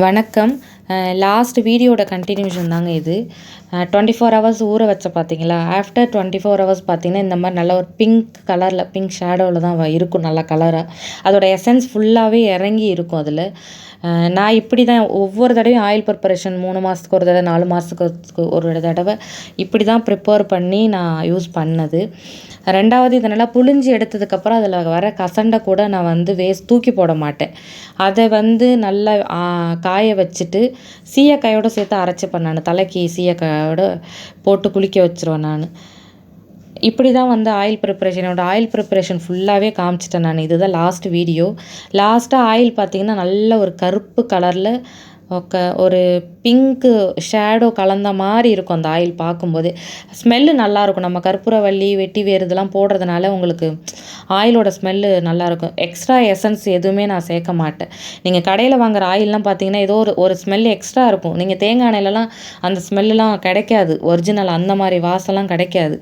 வணக்கம். லாஸ்ட் வீடியோட கண்டினியூஷன் தாங்க இது. 24 ஹவர்ஸ் ஊற வச்ச பார்த்தீங்களா? ஆஃப்டர் 24 ஹவர்ஸ் பார்த்தீங்கன்னா, இந்த மாரி நல்ல ஒரு பிங்க் கலரில், பிங்க் ஷேடோவில் தான் இருக்கும் நல்லா கலராக. அதோட எசன்ஸ் ஃபுல்லாகவே இறங்கி இருக்கும் அதில. நான் இப்படி தான் ஒவ்வொரு தடவையும் ஆயில் ப்ரிப்பரேஷன் 3 மாதத்துக்கு ஒரு தடவை, 4 மாதத்துக்கு ஒரு தடவை இப்படி தான் ப்ரிப்பேர் பண்ணி நான் யூஸ் பண்ணது. 2வது இதை நல்லா புழிஞ்சு எடுத்ததுக்கப்புறம் அதில் வர கசண்டை கூட நான் வந்து தூக்கி போட மாட்டேன். அதை வந்து நல்லா காய வச்சுட்டு சீயக்காயோடு சேர்த்து அரைச்சிப்பேன் நான். தலைக்கு சீயக்காயோடு போட்டு குளிக்க வச்சுருவேன் நான். இப்படி தான் வந்து ஆயில் ப்ரிப்பரேஷன் ஃபுல்லாகவே காமிச்சிட்டேன் நான். இதுதான் லாஸ்ட் வீடியோ. லாஸ்ட்டாக ஆயில் பார்த்திங்கன்னா நல்ல ஒரு கருப்பு கலரில் ஒரு பிங்க்கு ஷேடோ கலந்த மாதிரி இருக்கும் அந்த ஆயில் பார்க்கும்போதே. ஸ்மெல்லு நல்லாயிருக்கும். நம்ம கற்பூரவள்ளி, வெட்டி வேர் இதெல்லாம் போடுறதுனால உங்களுக்கு ஆயிலோட ஸ்மெல்லு நல்லாயிருக்கும். எக்ஸ்ட்ரா எசன்ஸ் எதுவுமே நான் சேர்க்க மாட்டேன். நீங்கள் கடையில் வாங்குகிற ஆயிலெலாம் பார்த்தீங்கன்னா ஏதோ ஒரு ஸ்மெல் எக்ஸ்ட்ரா இருக்கும். நீங்கள் தேங்காய் எண்ணெயிலலாம் அந்த ஸ்மெல்லாம் கிடைக்காது. ஒரிஜினல் அந்த மாதிரி வாசம்லாம் கிடைக்காது.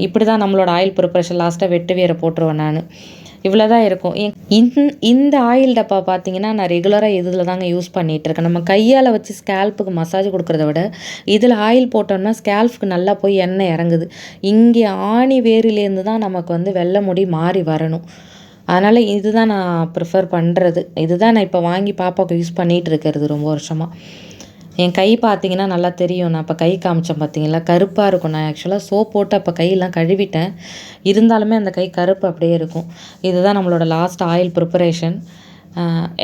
இப்படி தான் நம்மளோட ஆயில் ப்ரிப்பரேஷன். லாஸ்ட்டாக வெட்டு வேரை போட்டுருவேன் நான். இவ்வளோ தான் இருக்கும். இந்த ஆயில் டப்பா பார்த்தீங்கன்னா நான் ரெகுலராக இதில் தாங்க யூஸ் பண்ணிகிட்ருக்கேன். நம்ம கையால் வச்சு ஸ்கேல்ப்புக்கு மசாஜ் கொடுக்குறத விட இதில் ஆயில் போட்டோம்னா ஸ்கேல்ப்புக்கு நல்லா போய் எண்ணெய் இறங்குது. இங்கே ஆணி வேரிலேருந்து தான் நமக்கு வந்து வெள்ளை முடி மாறி வரணும். அதனால் இது தான் நான் ப்ரிஃபர் பண்ணுறது. இதுதான் நான் இப்போ வாங்கி பாப்பாவுக்கு யூஸ் பண்ணிகிட்டு இருக்கிறது ரொம்ப வருஷமாக. என் கை பார்த்தீங்கன்னா நல்லா தெரியும். நான் இப்போ கை காமிச்சேன் பார்த்தீங்களா, கருப்பாக இருக்கும். நான் ஆக்சுவலாக சோப் போட்டு அப்போ கையெல்லாம் கழுவிட்டேன். இருந்தாலுமே அந்த கை கருப்பு அப்படியே இருக்கும். இதுதான் நம்மளோட லாஸ்ட் ஆயில் ப்ரிப்பரேஷன்.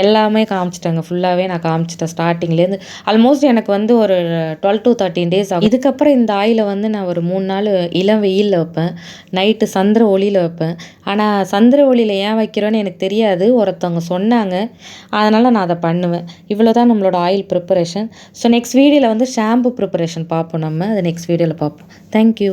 எல்லாமே காமிச்சிட்டேங்க. ஃபுல்லாகவே நான் காமிச்சிட்டேன் ஸ்டார்டிங்லேருந்து. ஆல்மோஸ்ட் எனக்கு வந்து ஒரு 12 to 13 டேஸ் ஆகும். இதுக்கப்புறம் இந்த ஆயிலை வந்து நான் ஒரு 3 நாள் இளம் வெயிலில் வைப்பேன். நைட்டு சந்திர ஒளியில் வைப்பேன். ஆனால் சந்திர ஒளியில் ஏன் வைக்கிறோன்னு எனக்கு தெரியாது. ஒருத்தவங்க சொன்னாங்க. அதனால் நான் அதை பண்ணுவேன். இவ்வளோ தான் நம்மளோட ஆயில் ப்ரிப்பரேஷன். ஸோ நெக்ஸ்ட் வீடியோவில் வந்து ஷாம்பு ப்ரிப்பரேஷன் பார்ப்போம் நம்ம. அதை நெக்ஸ்ட் வீடியோவில் பார்ப்போம். தேங்க்யூ.